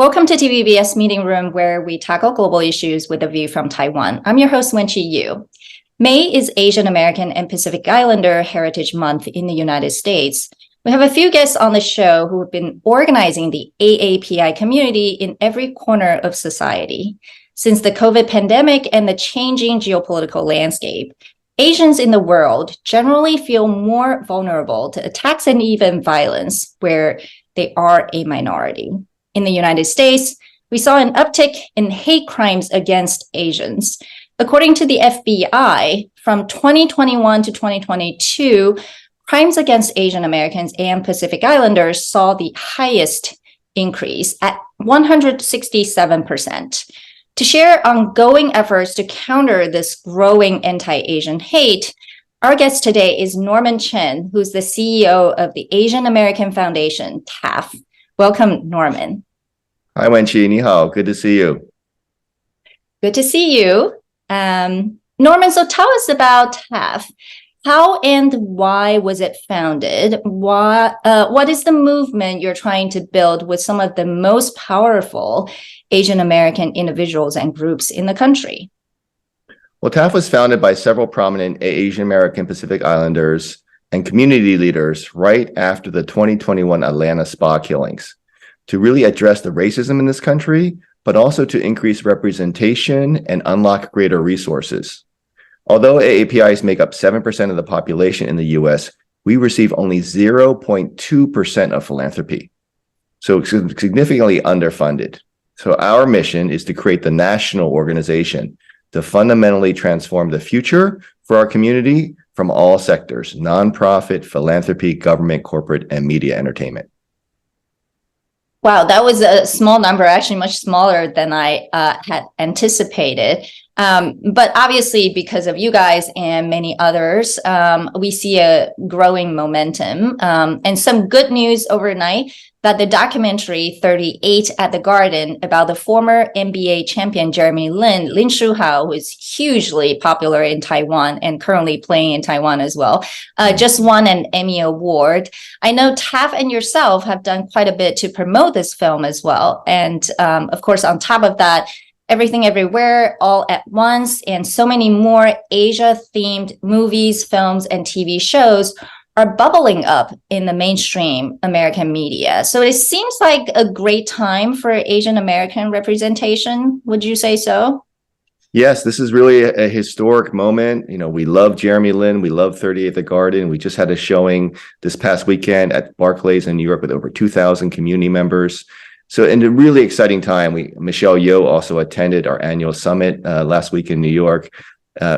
Welcome to TVBS Meeting Room, where we tackle global issues with a view from Taiwan. I'm your host, Wen-Chi. May is Asian American and Pacific Islander Heritage Month in the United States. We have a few guests on the show who have been organizing the AAPI community in every corner of society. Since the COVID pandemic and the changing geopolitical landscape, Asians in the world generally feel more vulnerable to attacks and even violence where they are a minority. In the United States, we saw an uptick in hate crimes against Asians. According to the FBI, from 2021 to 2022, crimes against Asian Americans and Pacific Islanders saw the highest increase at 167%. To share ongoing efforts to counter this growing anti-Asian hate, our guest today is Norman Chen, who's the CEO of the Asian American Foundation, TAAF. Welcome, Norman. Hi, Wen-Chi. Ni hao. Good to see you. Good to see you. Norman, so tell us about TAAF. How and why was it founded? What is the movement you're trying to build with some of the most powerful Asian American individuals and groups in the country? Well, TAAF was founded by several prominent Asian American Pacific Islanders and community leaders right after the 2021 Atlanta spa killings to really address the racism in this country, but also to increase representation and unlock greater resources. Although AAPIs make up 7% of the population in the US, we receive only 0.2% of philanthropy, so significantly underfunded. So our mission is to create the national organization to fundamentally transform the future for our community from all sectors: nonprofit, philanthropy, government, corporate, and media entertainment. Wow, that was a small number, actually much smaller than I had anticipated. But obviously, because of you guys and many others, we see a growing momentum and some good news overnight that the documentary 38 at the Garden about the former NBA champion Jeremy Lin Shuhao, who is hugely popular in Taiwan and currently playing in Taiwan as well, just won an Emmy Award. I know TAAF and yourself have done quite a bit to promote this film as well. And of course, on top of that, Everything Everywhere All at Once and so many more Asia-themed movies, films, and TV shows are bubbling up in the mainstream American media. So it seems like a great time for Asian American representation. Would you say so? Yes, this is really a historic moment. You know, we love Jeremy Lin. We love 38 at the Garden. We just had a showing this past weekend at Barclays in New York with over 2,000 community members. So in a really exciting time, Michelle Yeoh also attended our annual summit last week in New York.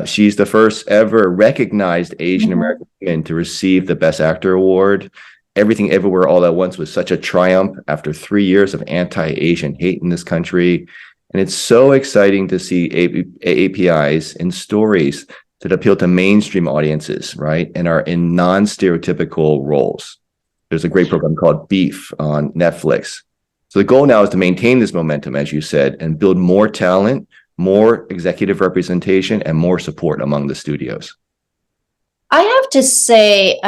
She's the first ever recognized Asian American woman to receive the Best Actor award. Everything Everywhere All at Once was such a triumph after 3 years of anti-Asian hate in this country. And it's so exciting to see AAPIs in stories that appeal to mainstream audiences, right? And are in non-stereotypical roles. There's a great program called Beef on Netflix. So the goal now is to maintain this momentum, as you said, and build more talent, more executive representation, and more support among the studios. I have to say,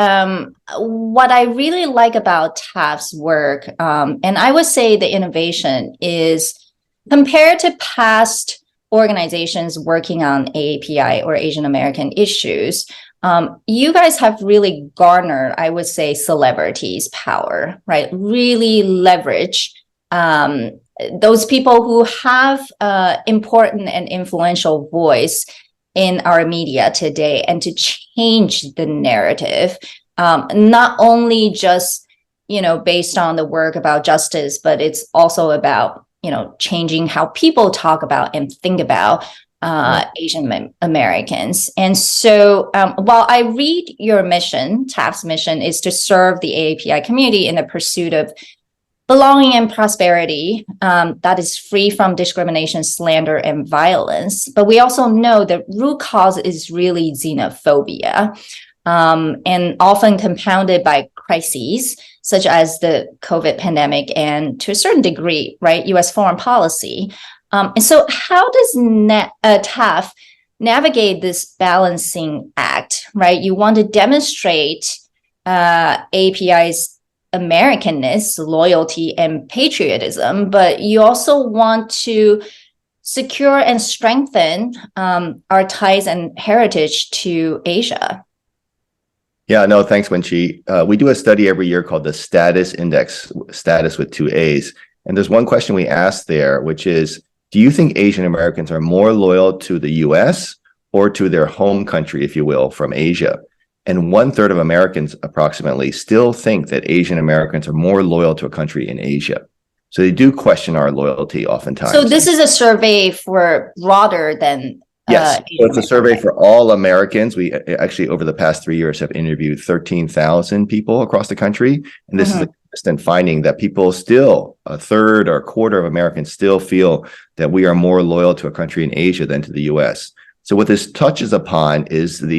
what I really like about TAAF's work, and I would say the innovation is compared to past organizations working on AAPI or Asian American issues, you guys have really garnered, I would say, celebrities' power, right? Really leverage those people who have important and influential voice in our media today, and to change the narrative, not only just, based on the work about justice, but it's also about, changing how people talk about and think about Asian Americans. And so while I read your mission, TAAF's mission is to serve the AAPI community in the pursuit of belonging and prosperity that is free from discrimination, slander, and violence. But we also know the root cause is really xenophobia, and often compounded by crises such as the COVID pandemic and, to a certain degree, right, U.S. foreign policy. And so how does TAAF navigate this balancing act, right? You want to demonstrate API's Americanness, loyalty, and patriotism, but you also want to secure and strengthen our ties and heritage to Asia. Yeah, no, thanks, Wenqi. We do a study every year called the Status Index, status with two A's. And there's one question we asked there, which is, do you think Asian Americans are more loyal to the US or to their home country, if you will, from Asia? And 1/3 of Americans approximately still think that Asian Americans are more loyal to a country in Asia. So they do question our loyalty oftentimes. So this is a survey for broader than yes. So it's a survey for all Americans. We actually, over the past 3 years, have interviewed 13,000 people across the country. And this is a consistent finding that people still, a third or a quarter of Americans still feel that we are more loyal to a country in Asia than to the US. So what this touches upon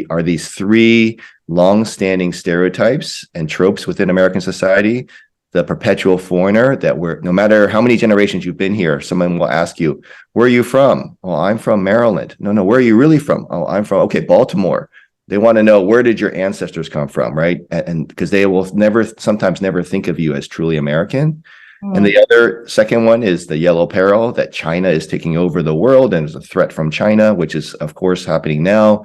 are these three long-standing stereotypes and tropes within American society. The perpetual foreigner, that no matter how many generations you've been here, someone will ask you, where are you from? Oh, I'm from Maryland. No, where are you really from? Oh, I'm from, okay, Baltimore. They want to know, where did your ancestors come from, right? And because they will sometimes never think of you as truly American. And the other second one is the yellow peril, that China is taking over the world and there's a threat from China, which is, of course, happening now.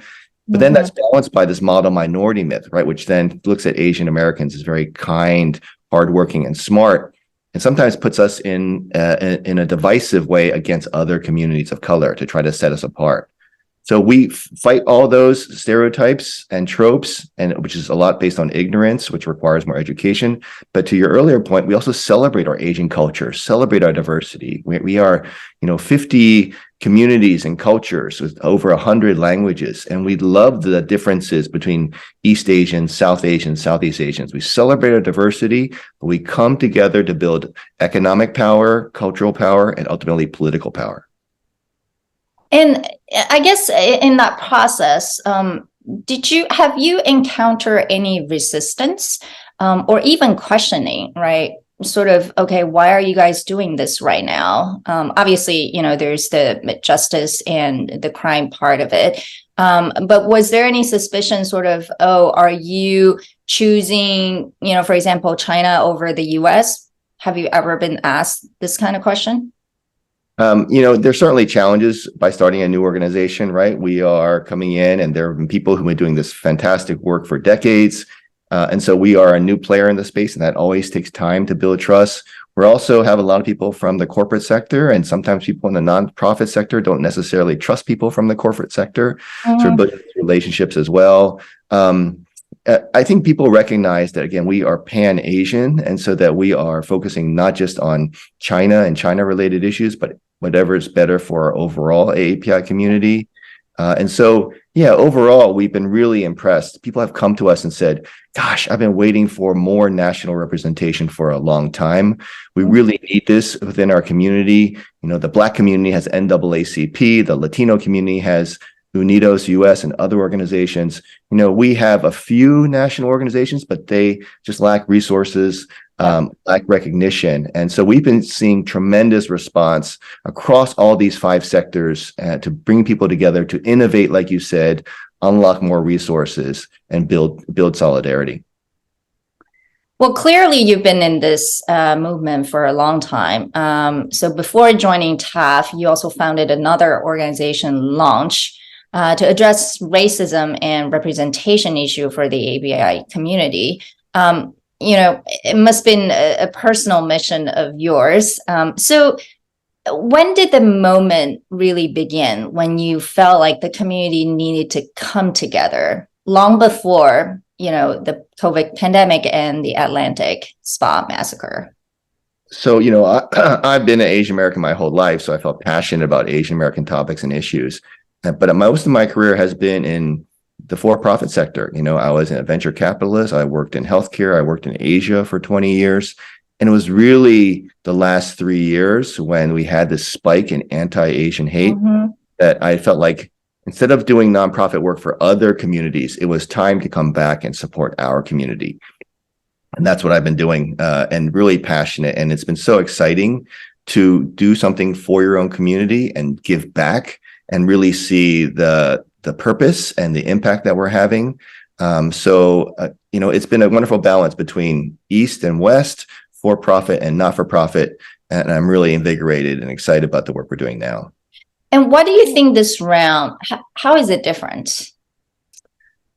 But then that's balanced by this model minority myth, right? Which then looks at Asian Americans as very kind, hardworking, and smart, and sometimes puts us in a divisive way against other communities of color to try to set us apart. So we fight all those stereotypes and tropes, and which is a lot based on ignorance, which requires more education. But to your earlier point, we also celebrate our Asian culture, celebrate our diversity. We are, 50 communities and cultures with over 100 languages, and we love the differences between East Asians, South Asians, Southeast Asians. We celebrate our diversity, but we come together to build economic power, cultural power, and ultimately political power. And I guess in that process, have you encountered any resistance or even questioning, right? Sort of, okay, why are you guys doing this right now? Obviously, there's the justice and the crime part of it. But was there any suspicion sort of, are you choosing, for example, China over the US? Have you ever been asked this kind of question? There's certainly challenges by starting a new organization, right? We are coming in and there have been people who've been doing this fantastic work for decades. And so we are a new player in the space, and that always takes time to build trust. We also have a lot of people from the corporate sector, and sometimes people in the nonprofit sector don't necessarily trust people from the corporate sector. So we're building relationships as well. I think people recognize that, again, we are pan-Asian, and so that we are focusing not just on China and China-related issues, but whatever is better for our overall AAPI community. And so, overall, we've been really impressed. People have come to us and said, gosh, I've been waiting for more national representation for a long time. We really need this within our community. The Black community has NAACP, the Latino community has Unidos US and other organizations. We have a few national organizations, but they just lack resources, lack recognition. And so we've been seeing tremendous response across all these 5 sectors to bring people together, to innovate, like you said, unlock more resources, and build solidarity. Well, clearly you've been in this movement for a long time. So before joining TAAF, you also founded another organization, Launch, to address racism and representation issue for the ABI community. It must have been a personal mission of yours. So when did the moment really begin when you felt like the community needed to come together? Long before, the COVID pandemic and the Atlantic Spa massacre. So, I've been an Asian American my whole life, so I felt passionate about Asian American topics and issues. But most of my career has been in the for-profit sector. I was a venture capitalist. I worked in healthcare. I worked in Asia for 20 years. And it was really the last 3 years when we had this spike in anti-Asian hate that I felt like instead of doing nonprofit work for other communities, it was time to come back and support our community. And that's what I've been doing, and really passionate. And it's been so exciting to do something for your own community and give back and really see the purpose and the impact that we're having. So it's been a wonderful balance between East and West, for-profit and not-for-profit. And I'm really invigorated and excited about the work we're doing now. And what do you think this round, how is it different?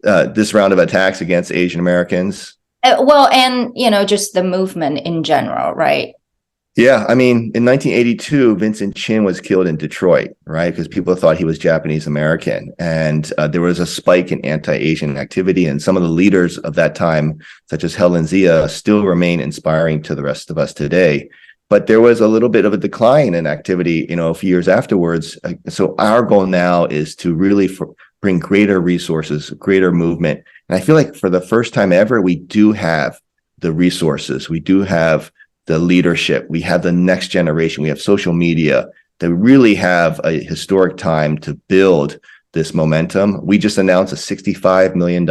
This round of attacks against Asian Americans. Well, and, just the movement in general, right? Yeah, I mean, in 1982, Vincent Chen was killed in Detroit, right? Because people thought he was Japanese American. And there was a spike in anti-Asian activity. And some of the leaders of that time, such as Helen Zia, still remain inspiring to the rest of us today. But there was a little bit of a decline in activity, a few years afterwards. So our goal now is to really bring greater resources, greater movement. And I feel like for the first time ever, we do have the resources. We do have the leadership. We have the next generation. We have social media that really have a historic time to build this momentum. We just announced a $65 million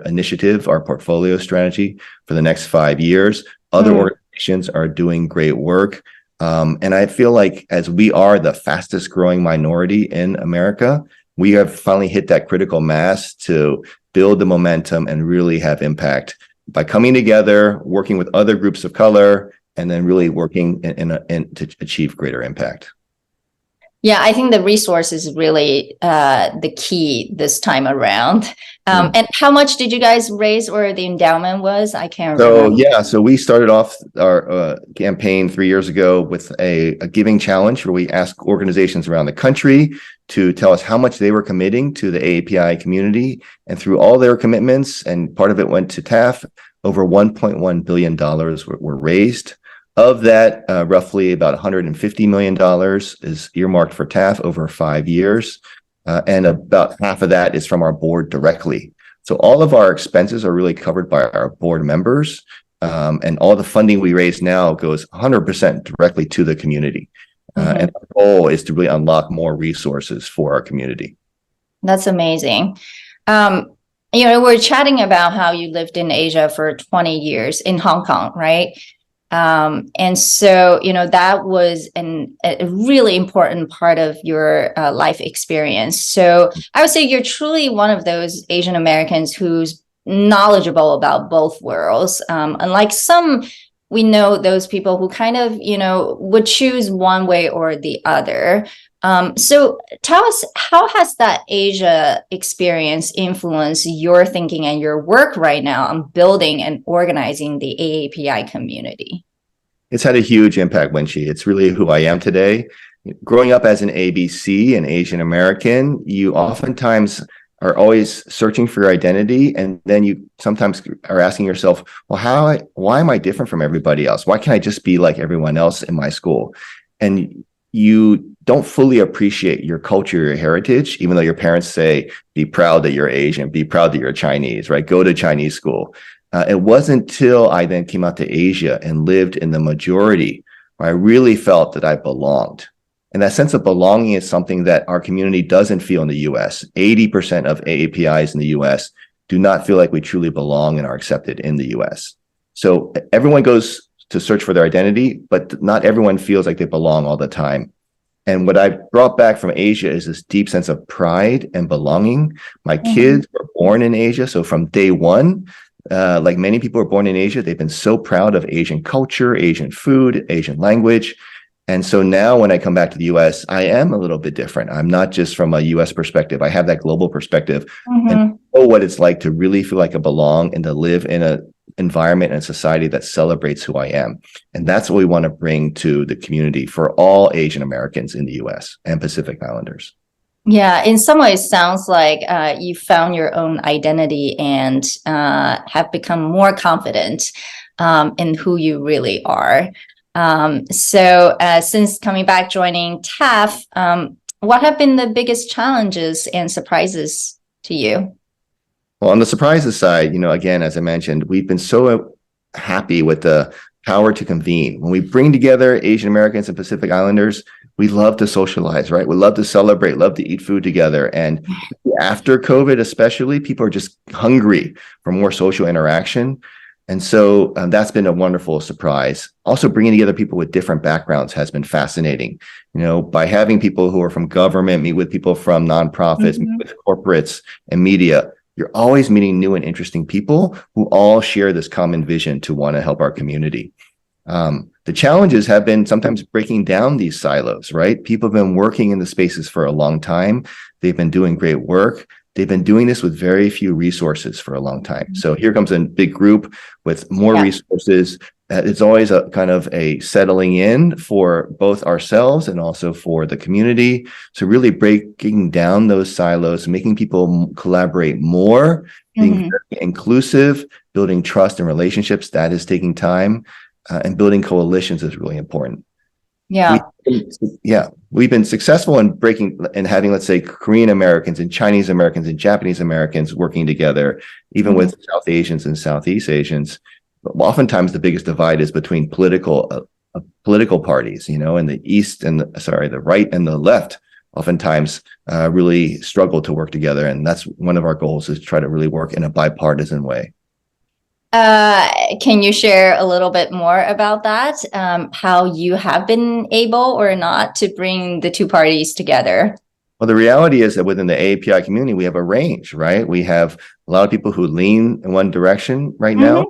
initiative, our portfolio strategy for the next 5 years. Other organizations are doing great work. And I feel like as we are the fastest growing minority in America, we have finally hit that critical mass to build the momentum and really have impact by coming together, working with other groups of color, and then really working to achieve greater impact. Yeah, I think the resource is really the key this time around. And how much did you guys raise, or the endowment was? I can't remember. So we started off our campaign 3 years ago with a giving challenge where we asked organizations around the country to tell us how much they were committing to the AAPI community. And through all their commitments, and part of it went to TAAF, over $1.1 billion were raised. Of that, roughly about $150 million is earmarked for TAAF over 5 years. And about half of that is from our board directly. So all of our expenses are really covered by our board members. And all the funding we raise now goes 100% directly to the community. And our goal is to really unlock more resources for our community. That's amazing. We're chatting about how you lived in Asia for 20 years in Hong Kong, right? And so, that was a really important part of your life experience. So I would say you're truly one of those Asian Americans who's knowledgeable about both worlds. Unlike some, we know those people who kind of, would choose one way or the other. So tell us, how has that Asia experience influenced your thinking and your work right now on building and organizing the AAPI community? It's had a huge impact, Wenxi. It's really who I am today. Growing up as an ABC, an Asian American, you oftentimes are always searching for your identity. And then you sometimes are asking yourself, well, why am I different from everybody else? Why can't I just be like everyone else in my school? And you don't fully appreciate your culture, your heritage, even though your parents say, be proud that you're Asian, be proud that you're Chinese, right? Go to Chinese school. It wasn't until I then came out to Asia and lived in the majority where I really felt that I belonged. And that sense of belonging is something that our community doesn't feel in the US. 80% of AAPIs in the US do not feel like we truly belong and are accepted in the US. So everyone goes to search for their identity, but not everyone feels like they belong all the time. And what I brought back from Asia is this deep sense of pride and belonging. My kids were born in Asia. So from day one, like many people were born in Asia, they've been so proud of Asian culture, Asian food, Asian language. And so now when I come back to the US, I am a little bit different. I'm not just from a US perspective. I have that global perspective and know what it's like to really feel like I belong and to live in an environment and society that celebrates who I am. And that's what we want to bring to the community for all Asian Americans in the US and Pacific Islanders. Yeah, in some ways, sounds like you found your own identity and have become more confident in who you really are. So since coming back, joining TAAF, what have been the biggest challenges and surprises to you? Well, on the surprises side, again, as I mentioned, we've been so happy with the power to convene. When we bring together Asian Americans and Pacific Islanders, we love to socialize, right? We love to celebrate, love to eat food together. And after COVID, especially, people are just hungry for more social interaction. And so that's been a wonderful surprise. Also, bringing together people with different backgrounds has been fascinating. By having people who are from government meet with people from nonprofits, meet with corporates and media, you're always meeting new and interesting people who all share this common vision to want to help our community. The challenges have been sometimes breaking down these silos, right? People have been working in the spaces for a long time. They've been doing great work. They've been doing this with very few resources for a long time. So here comes a big group with more resources. It's always a kind of a settling in for both ourselves and also for the community. So really breaking down those silos, making people collaborate more, being very inclusive, building trust and relationships, that is taking time. And building coalitions is really important. We've been successful in breaking and having, let's say, Korean Americans and Chinese Americans and Japanese Americans working together, even with South Asians and Southeast Asians. But oftentimes, the biggest divide is between political parties. You know, and the East and the right and the left oftentimes really struggle to work together, and that's one of our goals, is to try to really work in a bipartisan way. Can you share a little bit more about that? How you have been able or not to bring the two parties together? Well, the reality is that within the AAPI community, we have a range, right? We have a lot of people who lean in one direction right now.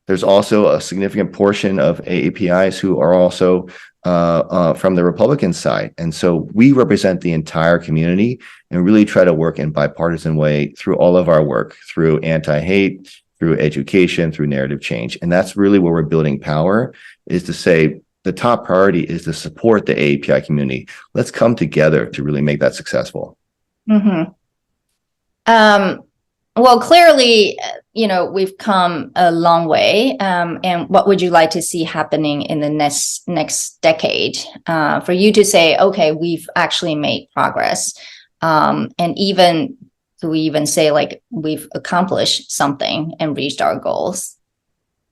There's also a significant portion of AAPIs who are also from the Republican side. And so we represent the entire community and really try to work in bipartisan way through all of our work, through anti-hate, through education, through narrative change. And that's really where we're building power, is to say the top priority is to support the AAPI community. Let's come together to really make that successful. Well, clearly, you know, we've come a long way. And what would you like to see happening in the next decade for you to say, okay, we've actually made progress? And even do we even say, like, we've accomplished something and reached our goals?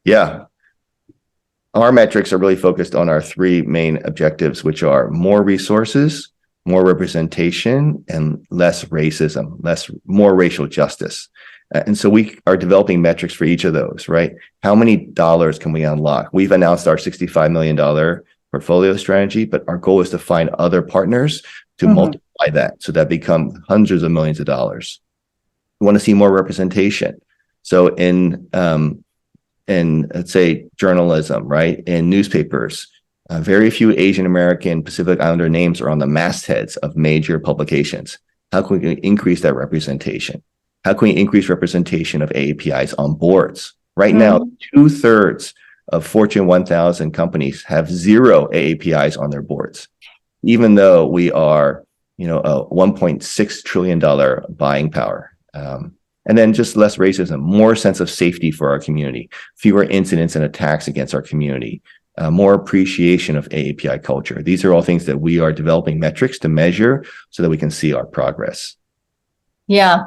Yeah. Our metrics are really focused on our three main objectives, which are more resources, more representation, and less racism, more racial justice. And so we are developing metrics for each of those, right? How many dollars can we unlock? We've announced our $65 million portfolio strategy, but our goal is to find other partners to multiply that, so that become hundreds of millions of dollars. We want to see more representation. So in let's say journalism, right? In newspapers, very few Asian American Pacific Islander names are on the mastheads of major publications. How can we increase that representation? How can we increase representation of AAPIs on boards? Right now, 2/3 of Fortune 1000 companies have 0 AAPIs on their boards, even though we are, you know, a $1.6 trillion buying power. And then just less racism, more sense of safety for our community, fewer incidents and attacks against our community, more appreciation of AAPI culture. These are all things that we are developing metrics to measure so that we can see our progress. Yeah.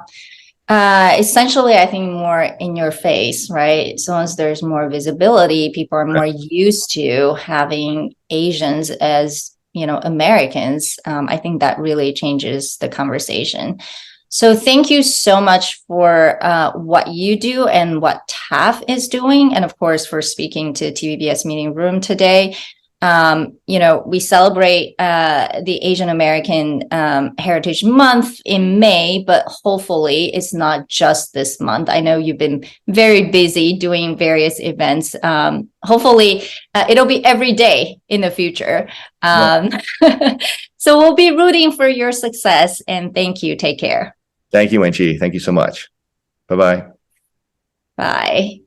Essentially, I think more in your face, right? So once there's more visibility, people are more used to having Asians as, you know, Americans. I think that really changes the conversation. So thank you so much for what you do and what TAAF is doing, and of course for speaking to TVBS Meeting Room today. You know, we celebrate the Asian American Heritage Month in May, but hopefully it's not just this month. I know you've been very busy doing various events. Hopefully it'll be every day in the future. So we'll be rooting for your success, and thank you. Take care. Thank you, Wen-chi. Thank you so much. Bye-bye. Bye.